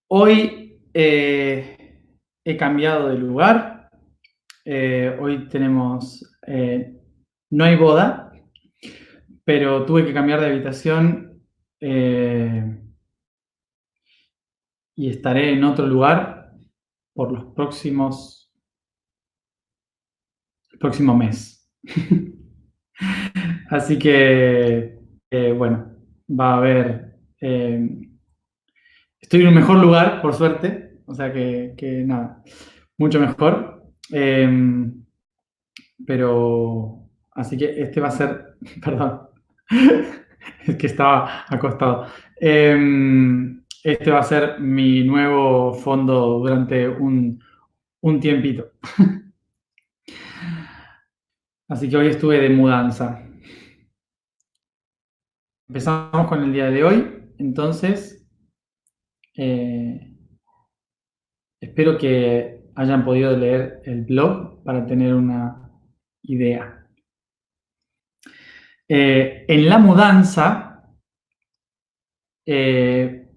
Hoy he cambiado de lugar. Hoy no hay boda, pero tuve que cambiar de habitación eh, y estaré en otro lugar por el próximo mes. Así que, bueno, va a haber. Estoy en un mejor lugar, por suerte, o sea que nada, mucho mejor. Pero, así que este va a ser, perdón, es que estaba acostado. Este va a ser mi nuevo fondo durante un tiempito. Así que hoy estuve de mudanza. Empezamos con el día de hoy, entonces eh, espero que hayan podido leer el blog para tener una idea. En la mudanza, eh,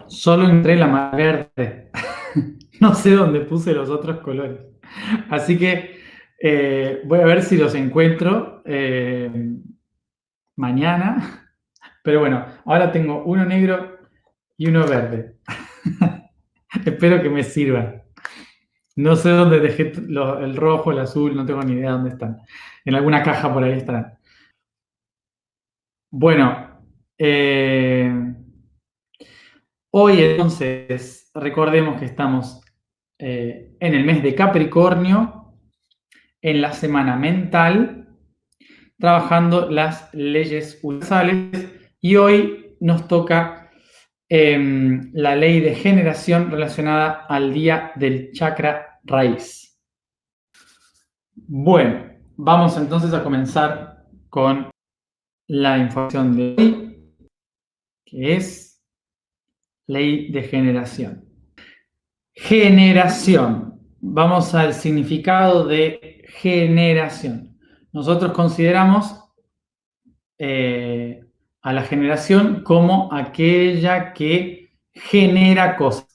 solo entré la más verde. No sé dónde puse los otros colores. Así que voy a ver si los encuentro mañana. Pero bueno, ahora tengo uno negro y uno verde. Espero que me sirvan. No sé dónde dejé el rojo, el azul, no tengo ni idea dónde están. En alguna caja por ahí estarán. Bueno, hoy entonces recordemos que estamos en el mes de Capricornio, en la semana mental, trabajando las leyes universales, y hoy nos toca la ley de generación relacionada al día del chakra raíz. Bueno, vamos entonces a comenzar con la información de hoy, que es ley de generación. Generación. Vamos al significado de generación. Nosotros consideramos a la generación como aquella que genera cosas,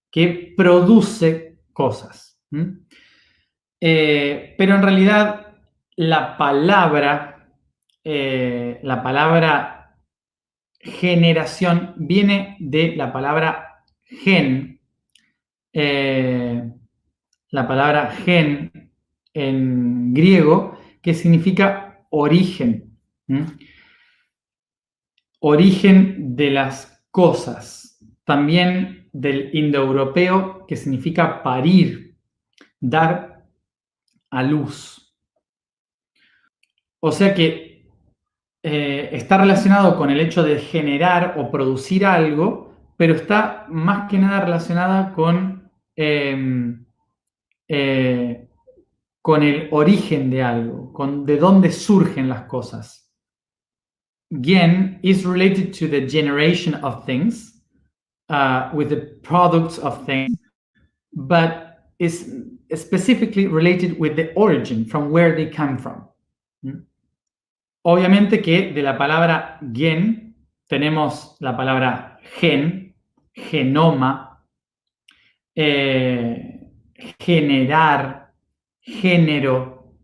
que produce cosas. Pero en realidad la palabra generación viene de la palabra gen. La palabra gen en griego, que significa origen. Origen de las cosas. También del indoeuropeo, que significa parir, dar a luz. O sea que está relacionado con el hecho de generar o producir algo, pero está más que nada relacionada con el origen de algo, con de dónde surgen las cosas. Gen is related to the generation of things, with the products of things, but is specifically related with the origin, from where they come from. Obviamente que de la palabra gen tenemos la palabra gen, genoma, generar, género.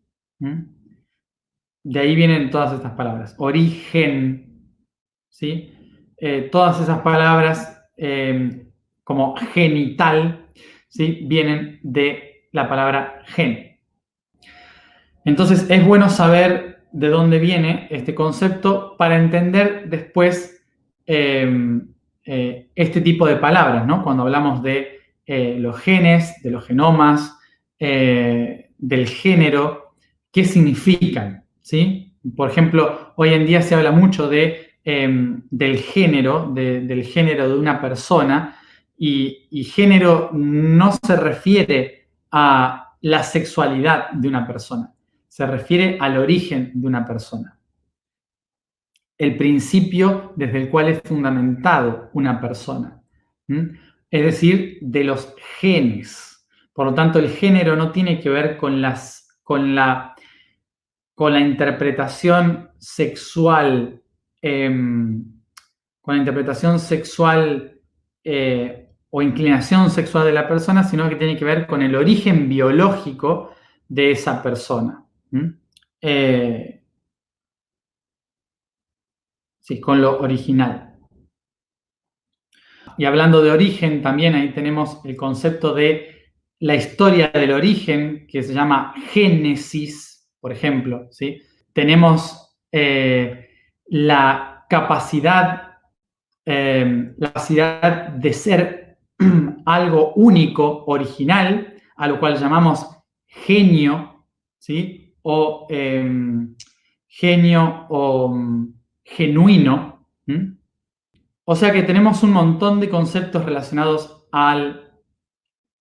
De ahí vienen todas estas palabras. Origen, ¿sí? Todas esas palabras como genital, ¿sí? Vienen de la palabra gen. Entonces es bueno saber de dónde viene este concepto para entender después este tipo de palabras, ¿no? Cuando hablamos de los genes, de los genomas, del género, ¿qué significan? ¿Sí? Por ejemplo, hoy en día se habla mucho del género, del género de una persona, y género no se refiere a la sexualidad de una persona, se refiere al origen de una persona, el principio desde el cual es fundamentado una persona, es decir, de los genes. Por lo tanto, el género no tiene que ver con la interpretación sexual con la interpretación sexual o inclinación sexual de la persona, sino que tiene que ver con el origen biológico de esa persona. Sí, con lo original. Y hablando de origen, también ahí tenemos el concepto de la historia del origen, que se llama Génesis, por ejemplo. ¿Sí? Tenemos la capacidad de ser algo único, original, a lo cual llamamos genio, ¿sí? O genio o genuino. O sea que tenemos un montón de conceptos relacionados al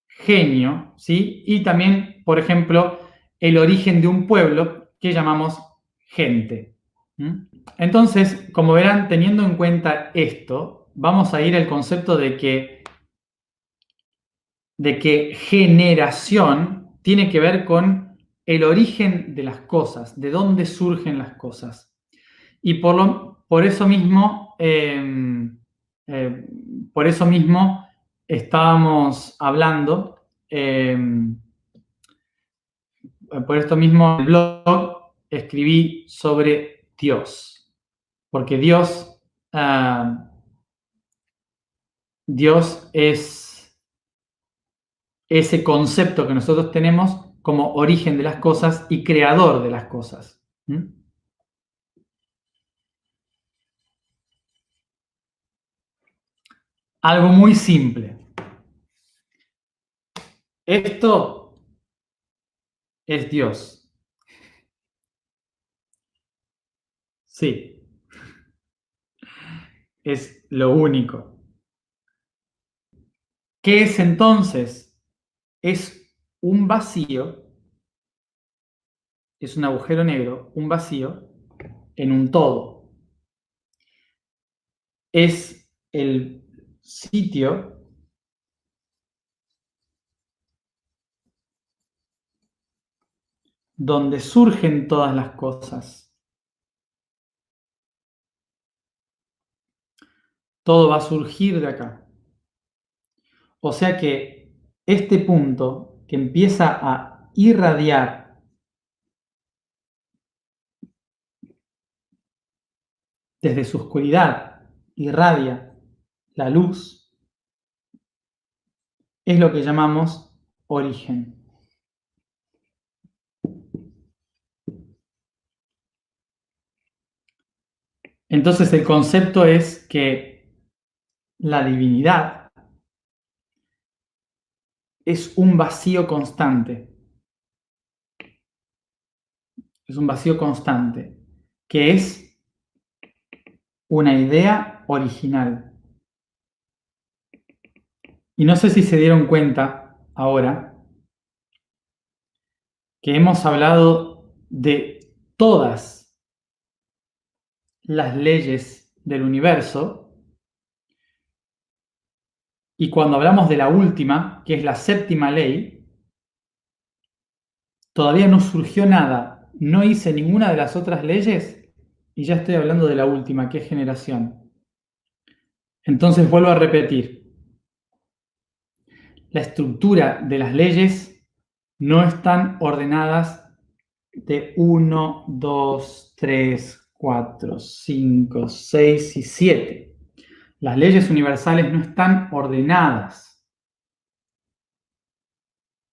genio, ¿sí? Y también, por ejemplo, el origen de un pueblo que llamamos gente. Entonces, como verán, teniendo en cuenta esto, vamos a ir al concepto de que generación tiene que ver con el origen de las cosas, de dónde surgen las cosas. Y por eso mismo, por eso mismo estábamos hablando, por esto mismo en el blog escribí sobre Dios, porque Dios es ese concepto que nosotros tenemos como origen de las cosas y creador de las cosas. Algo muy simple. Esto es Dios. Sí, es lo único. ¿Qué es entonces? Es un vacío, es un agujero negro, un vacío en un todo. Es el sitio donde surgen todas las cosas. Todo va a surgir de acá. O sea que este punto que empieza a irradiar desde su oscuridad, irradia la luz, es lo que llamamos origen. Entonces el concepto es que la divinidad es un vacío constante. Es un vacío constante, que es una idea original. Y no sé si se dieron cuenta ahora que hemos hablado de todas las leyes del universo y cuando hablamos de la última, que es la séptima ley, todavía no surgió nada, no hice ninguna de las otras leyes y ya estoy hablando de la última, que es generación. Entonces vuelvo a repetir, la estructura de las leyes no están ordenadas de 1, 2, 3, 4, 5, 6 y 7. Las leyes universales no están ordenadas,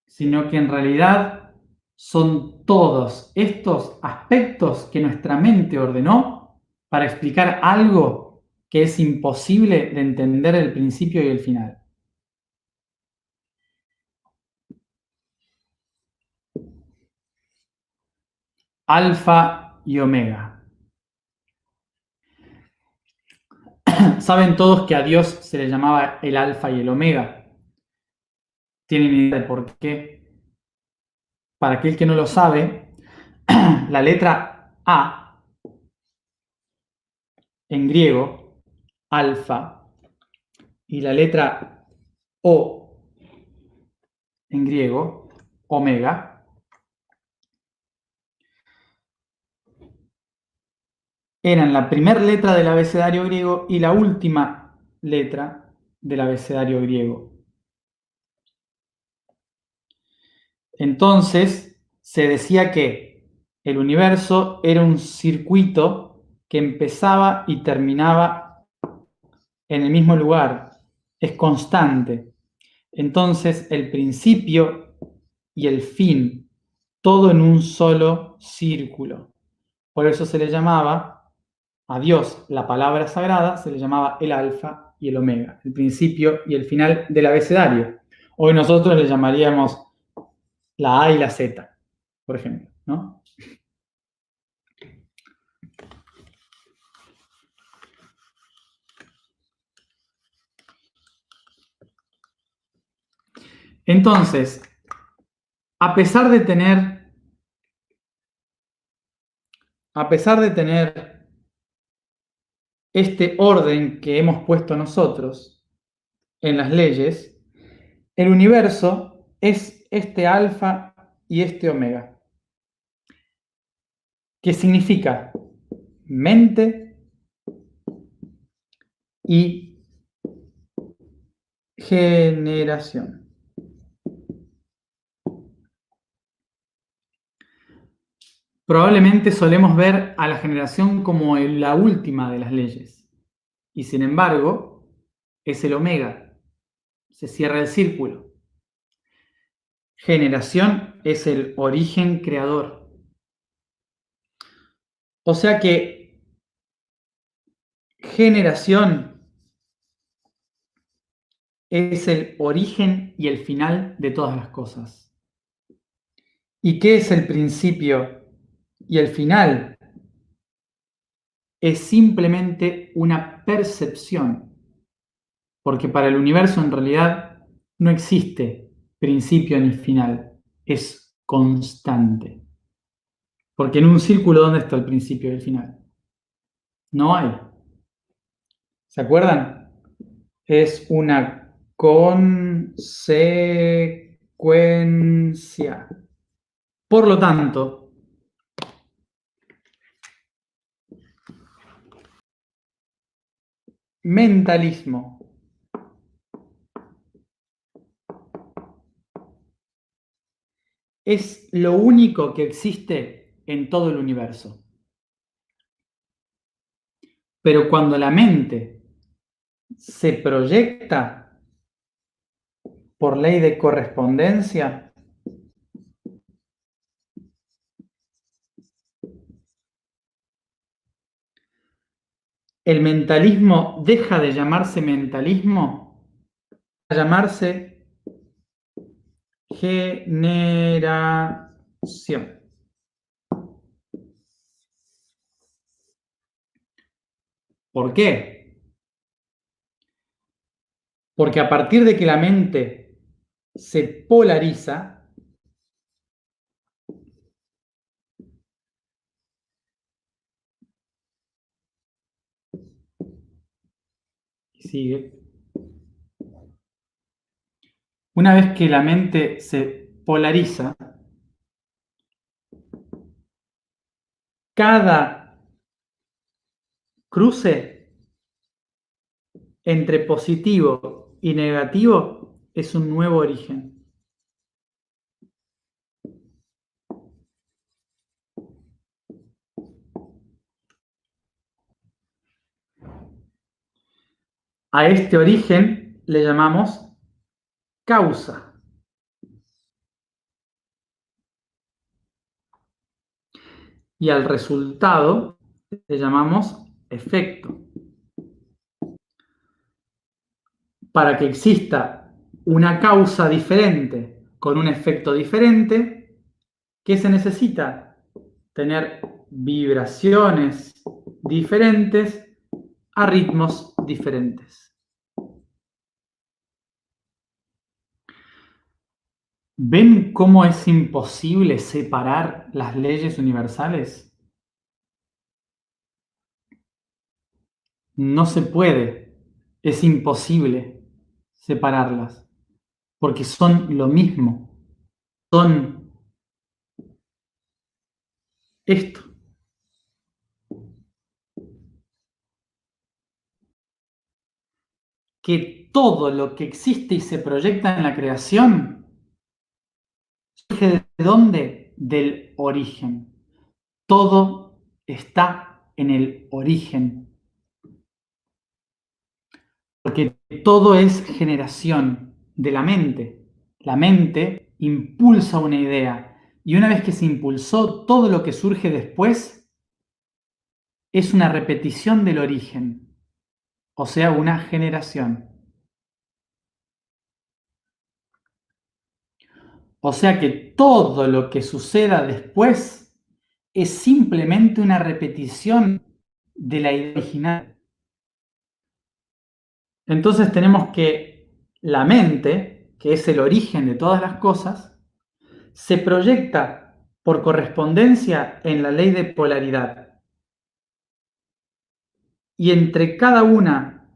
sino que en realidad son todos estos aspectos que nuestra mente ordenó para explicar algo que es imposible de entender el principio y el final. Alfa y omega. ¿Saben todos que a Dios se le llamaba el alfa y el omega? ¿Tienen idea de por qué? Para aquel que no lo sabe, la letra A en griego, alfa, y la letra O en griego, omega, eran la primera letra del abecedario griego y la última letra del abecedario griego. Entonces, se decía que el universo era un circuito que empezaba y terminaba en el mismo lugar, es constante. Entonces, el principio y el fin, todo en un solo círculo. Por eso se le llamaba a Dios, la palabra sagrada, se le llamaba el alfa y el omega, el principio y el final del abecedario. Hoy nosotros le llamaríamos la A y la Z, por ejemplo, ¿no? Entonces, a pesar de tener, a pesar de tener este orden que hemos puesto nosotros en las leyes, el universo es este alfa y este omega, que significa mente y generación. Probablemente solemos ver a la generación como la última de las leyes, y sin embargo es el omega, se cierra el círculo. Generación es el origen creador. O sea que generación es el origen y el final de todas las cosas. ¿Y qué es el principio y el final? Es simplemente una percepción, porque para el universo en realidad no existe principio ni final, es constante. Porque en un círculo, ¿dónde está el principio y el final? No hay. ¿Se acuerdan? Es una consecuencia. Por lo tanto, mentalismo es lo único que existe en todo el universo. Pero cuando la mente se proyecta por ley de correspondencia, el mentalismo deja de llamarse mentalismo a llamarse generación. ¿Por qué? Porque a partir de que la mente se polariza, sigue, una vez que la mente se polariza, cada cruce entre positivo y negativo es un nuevo origen. A este origen le llamamos causa. Y al resultado le llamamos efecto. Para que exista una causa diferente con un efecto diferente, ¿qué se necesita? Tener vibraciones diferentes a ritmos diferentes. ¿Ven cómo es imposible separar las leyes universales? No se puede, es imposible separarlas, porque son lo mismo, son esto. que todo lo que existe y se proyecta en la creación surge ¿de dónde? Del origen. Todo está en el origen. Porque todo es generación de la mente. La mente impulsa una idea y una vez que se impulsó, todo lo que surge después es una repetición del origen, o sea, una generación. O sea que todo lo que suceda después es simplemente una repetición de la idea original. Entonces tenemos que la mente, que es el origen de todas las cosas, se proyecta por correspondencia en la ley de polaridad. Y entre cada una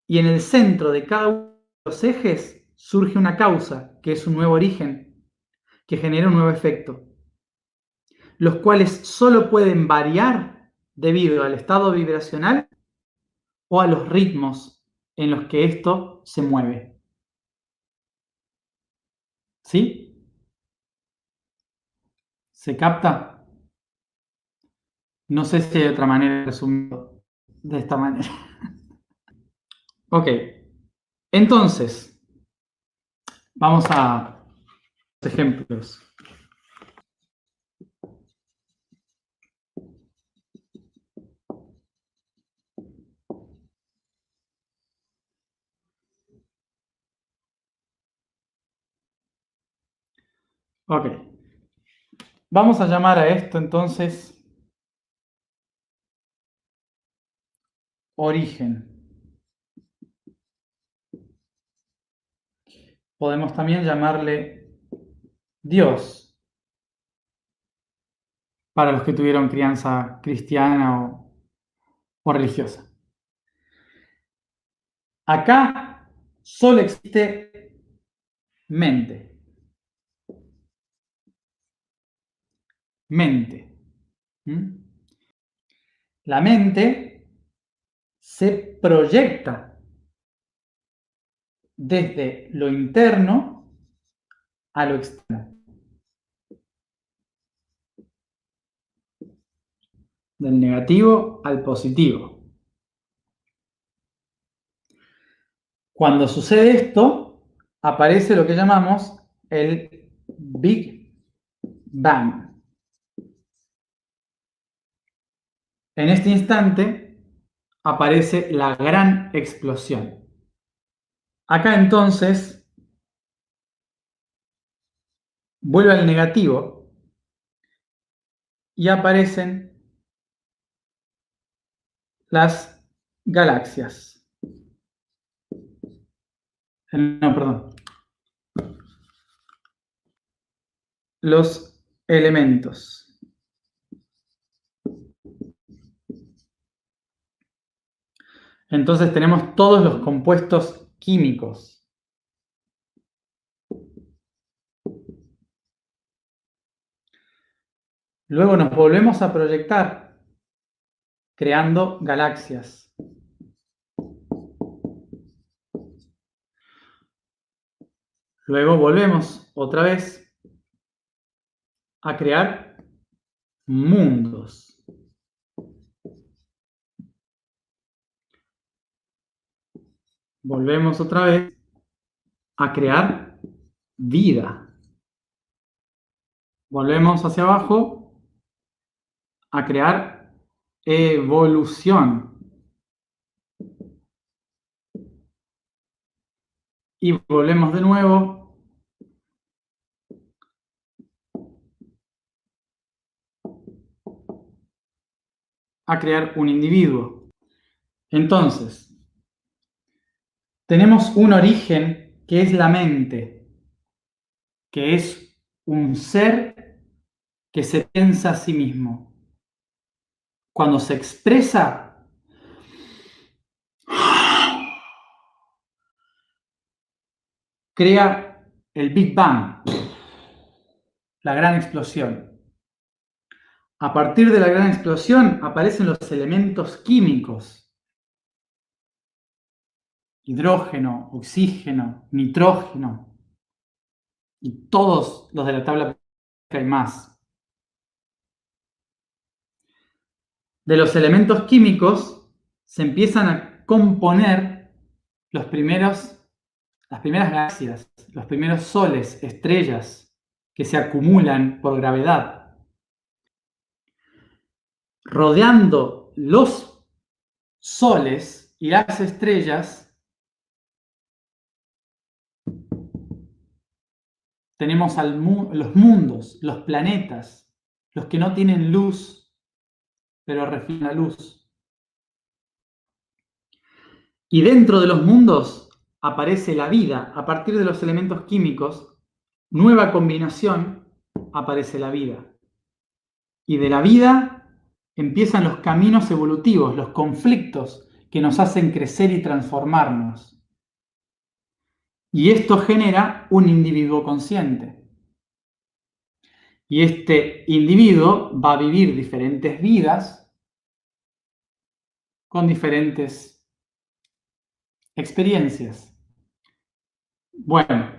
y en el centro de cada uno de los ejes surge una causa, que es un nuevo origen, que genera un nuevo efecto, los cuales solo pueden variar debido al estado vibracional o a los ritmos en los que esto se mueve. ¿Sí? ¿Se capta? No sé si hay otra manera de resumirlo de esta manera. Ok, entonces, vamos a los ejemplos. Ok, vamos a llamar a esto entonces origen. Podemos también llamarle Dios para los que tuvieron crianza cristiana o religiosa. Acá solo existe mente. Mente. ¿Mm? La mente se proyecta desde lo interno a lo externo. Del negativo al positivo. Cuando sucede esto, aparece lo que llamamos el Big Bang. En este instante aparece la gran explosión. Acá entonces vuelve al negativo y aparecen las galaxias. No, perdón. Los elementos. Entonces tenemos todos los compuestos químicos. Luego nos volvemos a proyectar creando galaxias. Luego volvemos otra vez a crear mundos. Volvemos otra vez a crear vida. Volvemos hacia abajo a crear evolución. Y volvemos de nuevo a crear un individuo. Entonces, tenemos un origen que es la mente, que es un ser que se piensa a sí mismo. Cuando se expresa, crea el Big Bang, la gran explosión. A partir de la gran explosión aparecen los elementos químicos. hidrógeno, oxígeno, nitrógeno y todos los de la tabla periódica y más. De los elementos químicos se empiezan a componer las primeras galaxias, los primeros soles, estrellas que se acumulan por gravedad. Rodeando los soles y las estrellas tenemos los mundos, los planetas, los que no tienen luz, pero reflejan la luz. Y dentro de los mundos aparece la vida. A partir de los elementos químicos, nueva combinación, aparece la vida. Y de la vida empiezan los caminos evolutivos, los conflictos que nos hacen crecer y transformarnos. Y esto genera un individuo consciente. Y este individuo va a vivir diferentes vidas con diferentes experiencias. Bueno,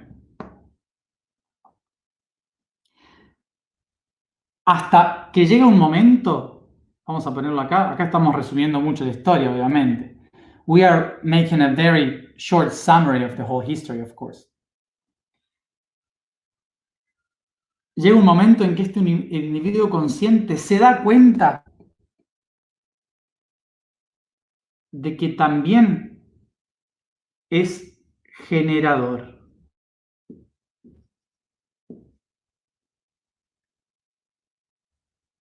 hasta que llega un momento, vamos a ponerlo acá estamos resumiendo mucho la historia, obviamente. We are making a very short summary of the whole history, of course. Llega un momento en que el individuo consciente se da cuenta de que también es generador.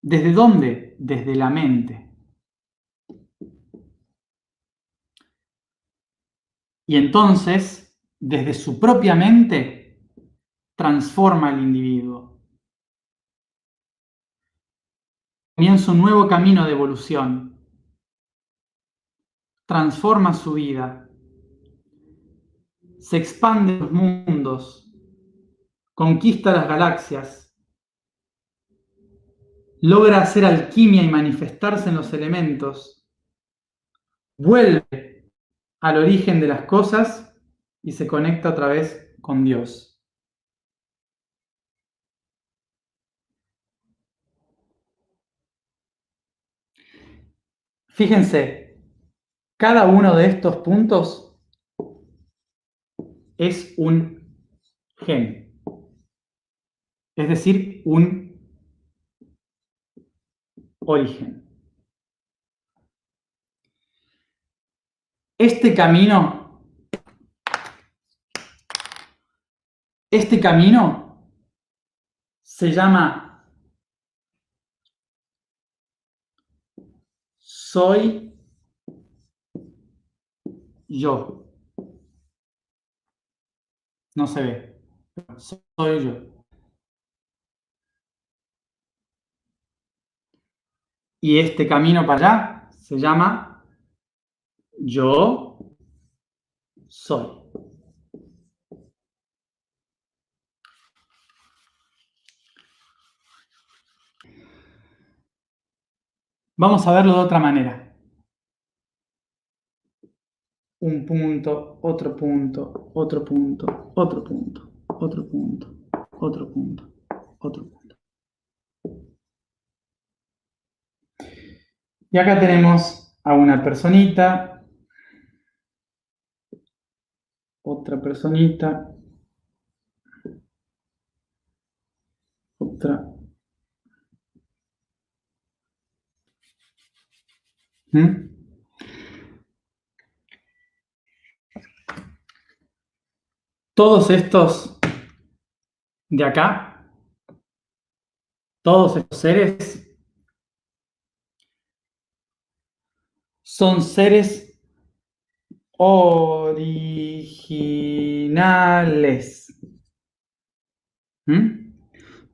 ¿Desde dónde? Desde la mente. Y entonces, desde su propia mente, transforma al individuo. Comienza un nuevo camino de evolución. Transforma su vida. Se expande los mundos. Conquista las galaxias. Logra hacer alquimia y manifestarse en los elementos. Vuelve al origen de las cosas y se conecta otra vez con Dios. Fíjense, cada uno de estos puntos es un gen, es decir, un origen. Este camino se llama soy yo. No se ve. Soy yo. Y este camino para allá se llama yo soy. Vamos a verlo de otra manera. Un punto, otro punto, otro punto, otro punto, otro punto, otro punto, otro punto. Y acá tenemos a una personita, otra personita, otra. Todos estos de acá, todos estos seres, son seres originales.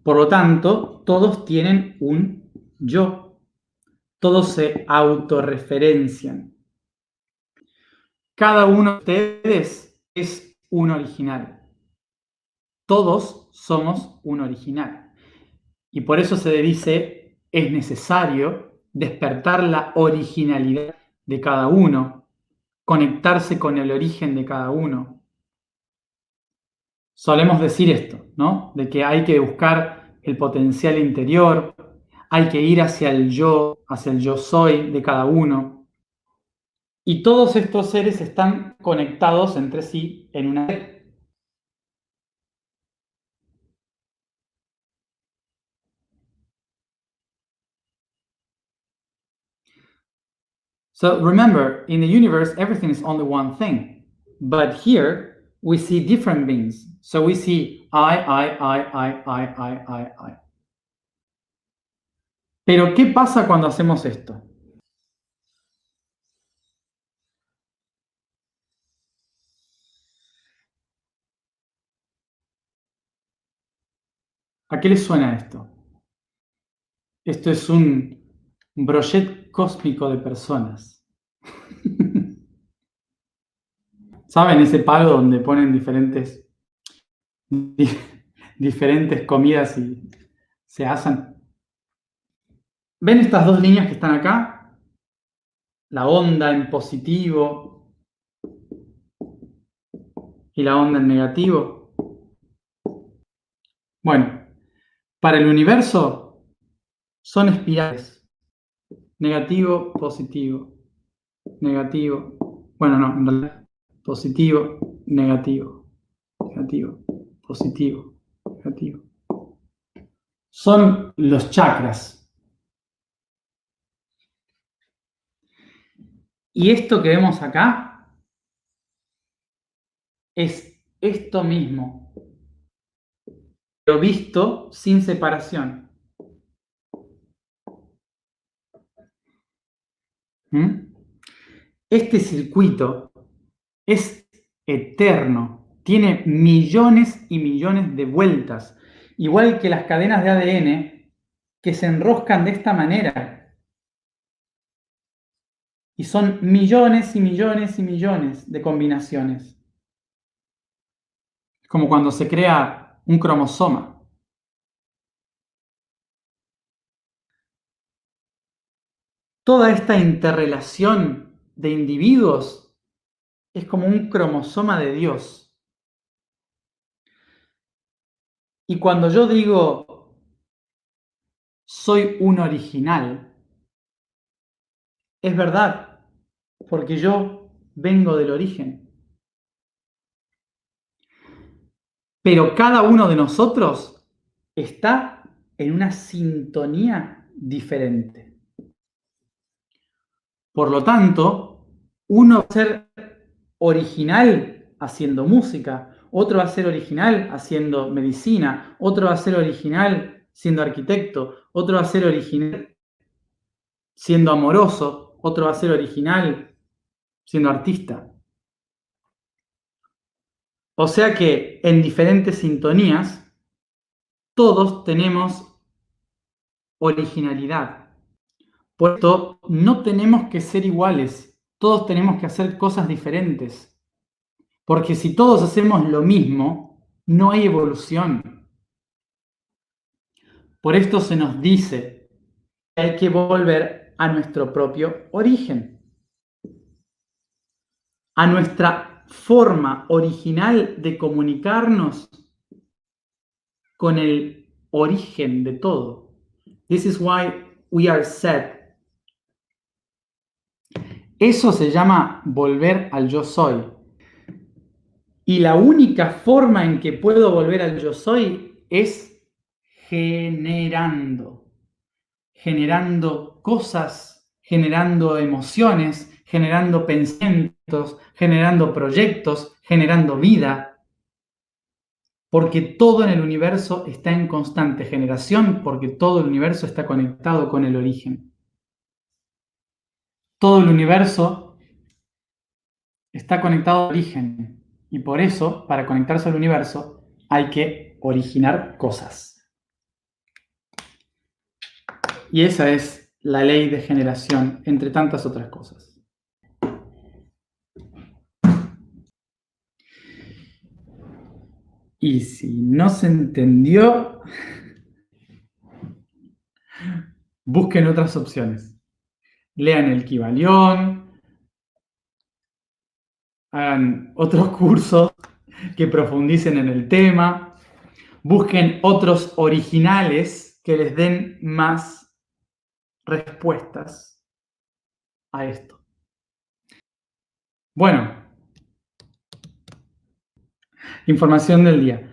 Por lo tanto, todos tienen un yo. Todos se autorreferencian. Cada uno de ustedes es un original. Todos somos un original. Y por eso se dice, es necesario despertar la originalidad de cada uno, conectarse con el origen de cada uno. Solemos decir esto, ¿no? De que hay que buscar el potencial interior, hay que ir hacia el yo soy de cada uno. Y todos estos seres están conectados entre sí en una red. So remember, in the universe, everything is only one thing. But here, we see different beings. So we see I. Pero, ¿qué pasa cuando hacemos esto? ¿A qué les suena esto? Esto es un brochet cósmico de personas. ¿Saben ese palo donde ponen diferentes comidas y se asan? ¿Ven estas dos líneas que están acá? La onda en positivo y la onda en negativo. Bueno, para el universo son espirales. Negativo, positivo, negativo. Bueno, no, en realidad, positivo, negativo, negativo, positivo, negativo. Son los chakras. Y esto que vemos acá es esto mismo, pero visto sin separación. ¿Mm? Este circuito es eterno, tiene millones y millones de vueltas, igual que las cadenas de ADN que se enroscan de esta manera. Y son millones y millones y millones de combinaciones. Como cuando se crea un cromosoma. Toda esta interrelación de individuos es como un cromosoma de Dios. Y cuando yo digo soy un original, es verdad, porque yo vengo del origen. Pero cada uno de nosotros está en una sintonía diferente. Por lo tanto, uno va a ser original haciendo música, otro va a ser original haciendo medicina, otro va a ser original siendo arquitecto, otro va a ser original siendo amoroso, otro va a ser original siendo artista. O sea que en diferentes sintonías todos tenemos originalidad. Por esto no tenemos que ser iguales, todos tenemos que hacer cosas diferentes. Porque si todos hacemos lo mismo, no hay evolución. Por esto se nos dice que hay que volver a nuestro propio origen, a nuestra forma original de comunicarnos con el origen de todo. This is why we are set. Eso se llama volver al yo soy. Y la única forma en que puedo volver al yo soy es generando cosas, generando emociones, generando pensamientos, generando proyectos, generando vida. Porque todo en el universo está en constante generación, porque todo el universo está conectado con el origen. Todo el universo está conectado al origen. Y por eso, para conectarse al universo, hay que originar cosas. Y esa es la ley de generación, entre tantas otras cosas. Y si no se entendió, busquen otras opciones. Lean el Kybalión, hagan otros cursos que profundicen en el tema, busquen otros originales que les den más respuestas a esto. Bueno, información del día.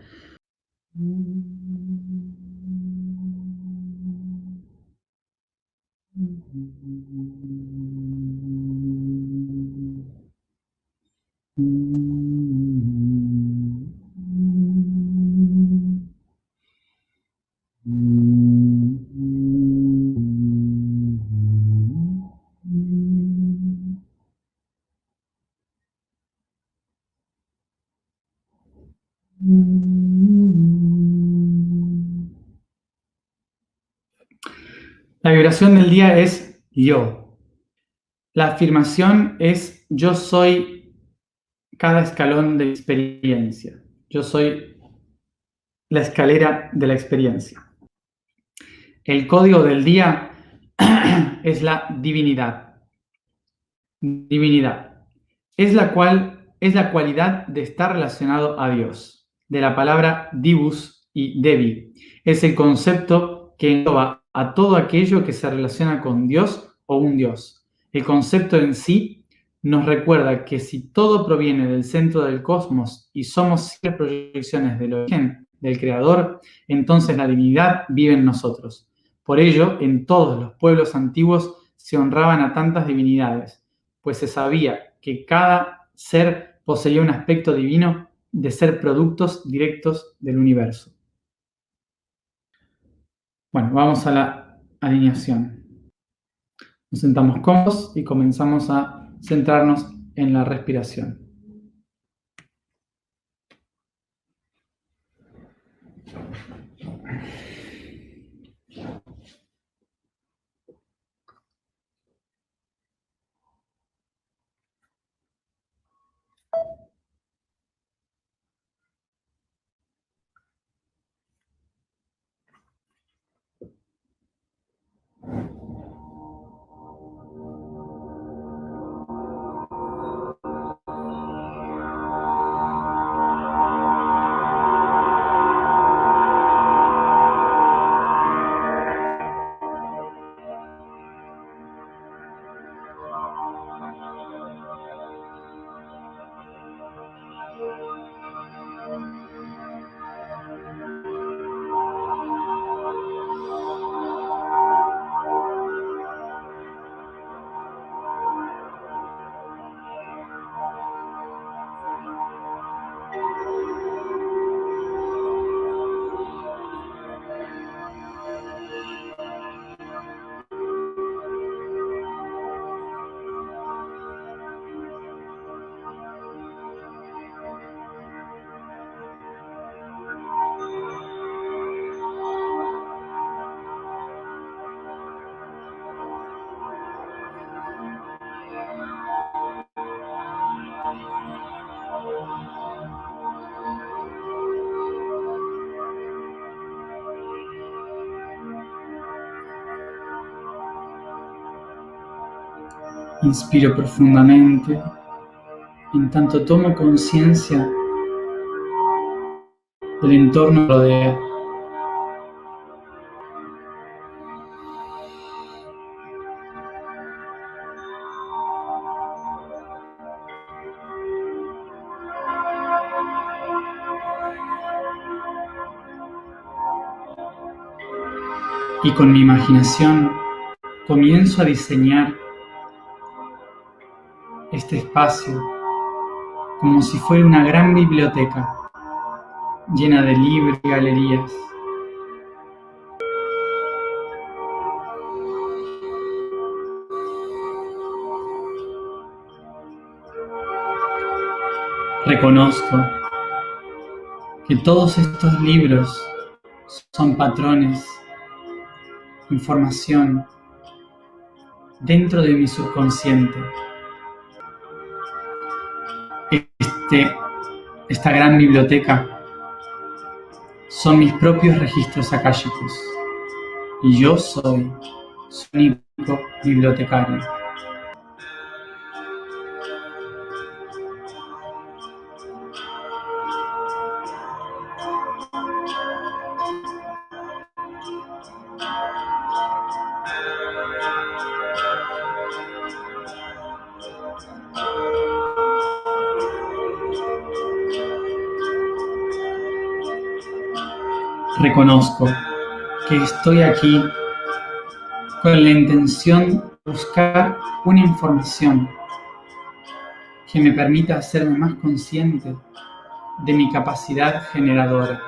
La vibración del día es yo. La afirmación es yo soy cada escalón de experiencia. Yo soy la escalera de la experiencia. El código del día es la divinidad. Divinidad. Es la cualidad de estar relacionado a Dios. De la palabra divus y devi. Es el concepto que engloba a todo aquello que se relaciona con Dios o un Dios. El concepto en sí nos recuerda que si todo proviene del centro del cosmos y somos simples proyecciones del origen del Creador, entonces la divinidad vive en nosotros. Por ello, en todos los pueblos antiguos se honraban a tantas divinidades, pues se sabía que cada ser poseía un aspecto divino de ser productos directos del universo. Bueno, vamos a la alineación. Nos sentamos cómodos y comenzamos a centrarnos en la respiración. Inspiro profundamente, en tanto tomo conciencia del entorno que rodea. Y con mi imaginación comienzo a diseñar este espacio como si fuera una gran biblioteca llena de libros y galerías. Reconozco que todos estos libros son patrones, información dentro de mi subconsciente. Esta gran biblioteca son mis propios registros akáshicos y yo soy su único bibliotecario. Reconozco que estoy aquí con la intención de buscar una información que me permita hacerme más consciente de mi capacidad generadora.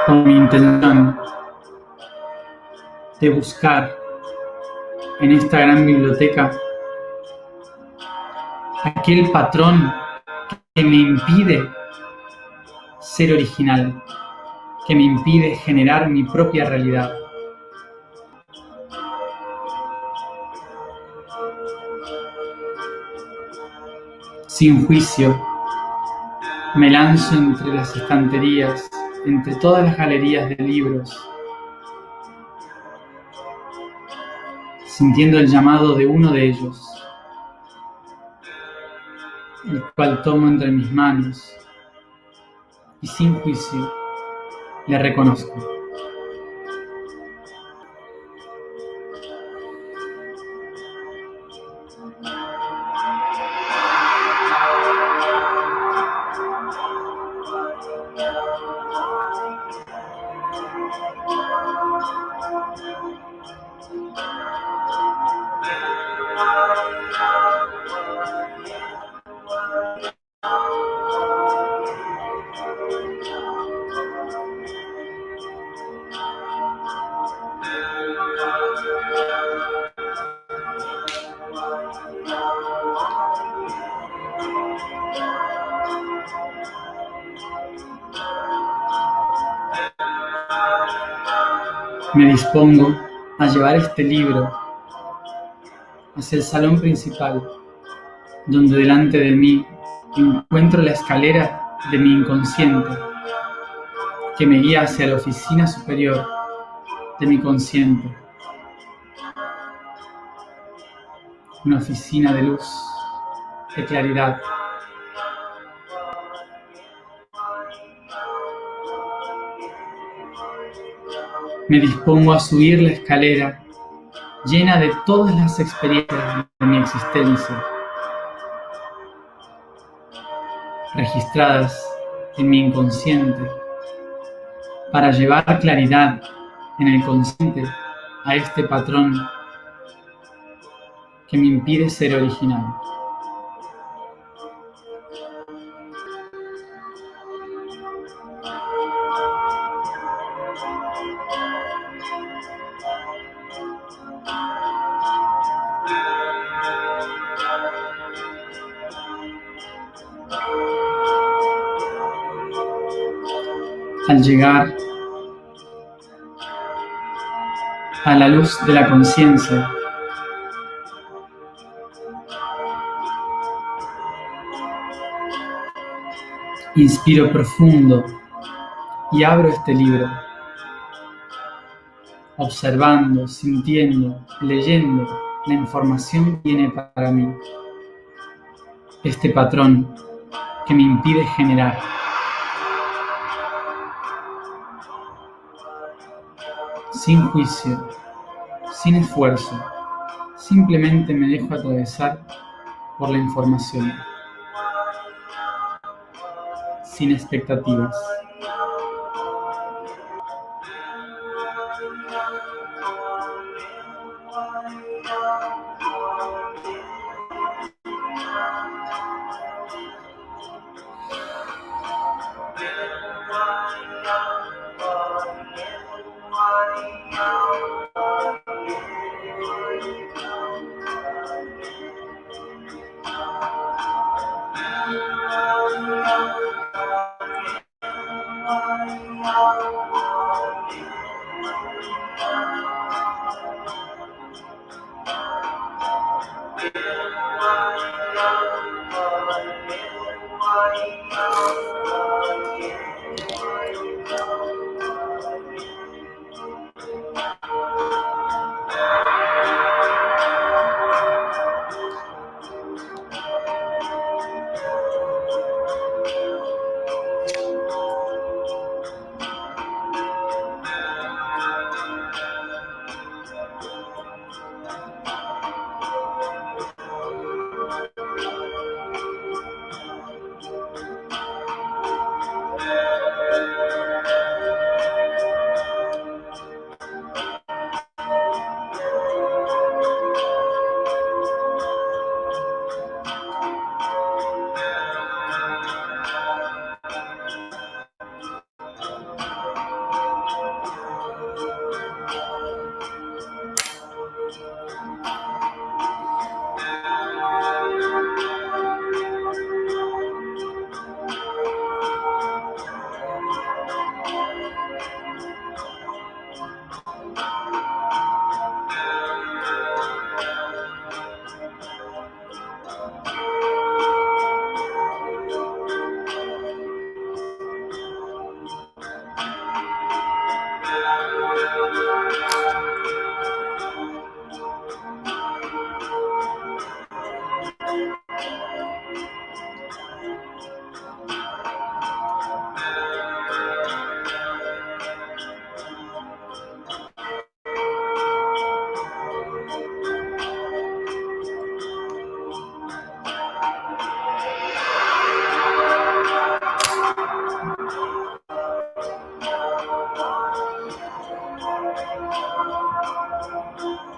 Con mi intención de buscar en esta gran biblioteca aquel patrón que me impide ser original, que me impide generar mi propia realidad. Sin juicio, me lanzo entre las estanterías, entre todas las galerías de libros, sintiendo el llamado de uno de ellos, el cual tomo entre mis manos y sin juicio le reconozco. Me dispongo a llevar este libro hacia el salón principal, donde delante de mí encuentro la escalera de mi inconsciente, que me guía hacia la oficina superior de mi consciente. Una oficina de luz, de claridad. Me dispongo a subir la escalera llena de todas las experiencias de mi existencia, registradas en mi inconsciente, para llevar claridad en el consciente a este patrón que me impide ser original. Al llegar a la luz de la conciencia, inspiro profundo y abro este libro, observando, sintiendo, leyendo la información que viene para mí. Este patrón que me impide generar. Sin juicio, sin esfuerzo, simplemente me dejo atravesar por la información, sin expectativas.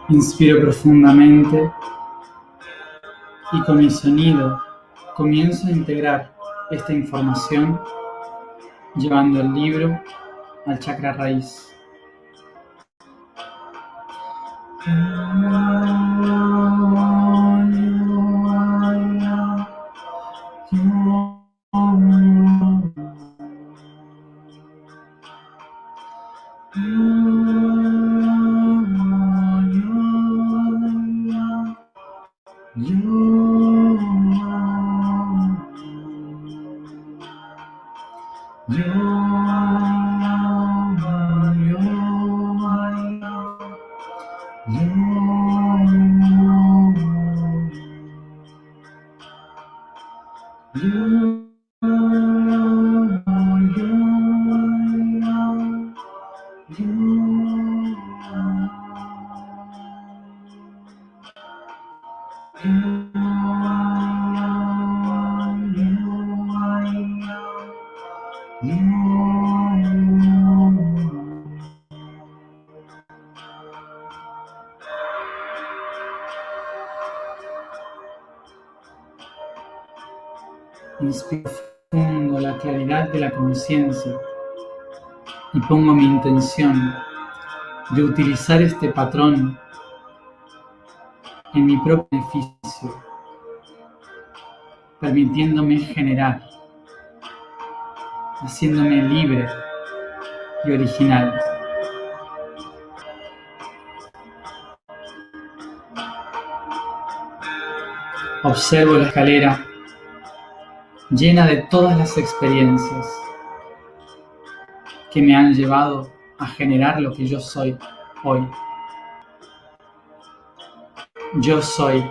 Inspiro profundamente y con mi sonido comienzo a integrar esta información llevando el libro al chakra raíz. Inspiro profundo la claridad de la conciencia y pongo mi intención de utilizar este patrón en mi propio beneficio, permitiéndome generar, haciéndome libre y original. Observo la escalera llena de todas las experiencias que me han llevado a generar lo que yo soy hoy. Yo soy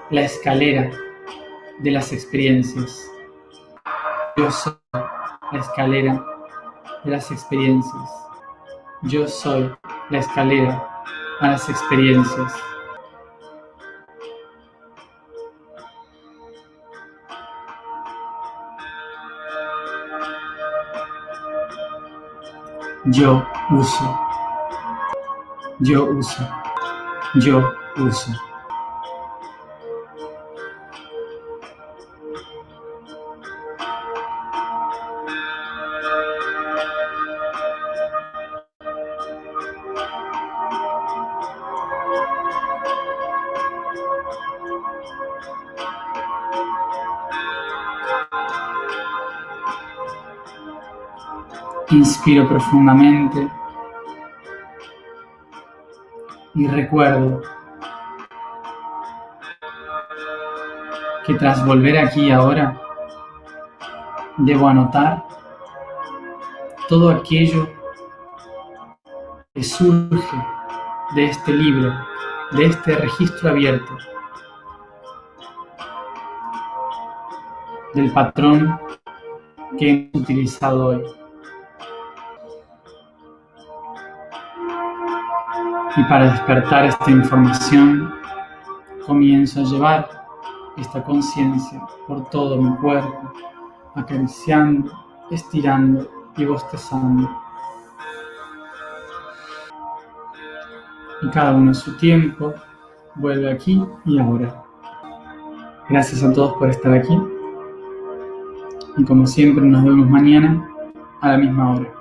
la escalera de las experiencias. Yo soy la escalera de las experiencias. Yo soy la escalera a las experiencias. Yo uso. Yo uso. Yo uso. Inspiro profundamente y recuerdo que tras volver aquí ahora, debo anotar todo aquello que surge de este libro, de este registro abierto, del patrón que hemos utilizado hoy. Y para despertar esta información, comienzo a llevar esta conciencia por todo mi cuerpo, acariciando, estirando y bostezando. Y cada uno a su tiempo vuelve aquí y ahora. Gracias a todos por estar aquí. Y como siempre nos vemos mañana a la misma hora.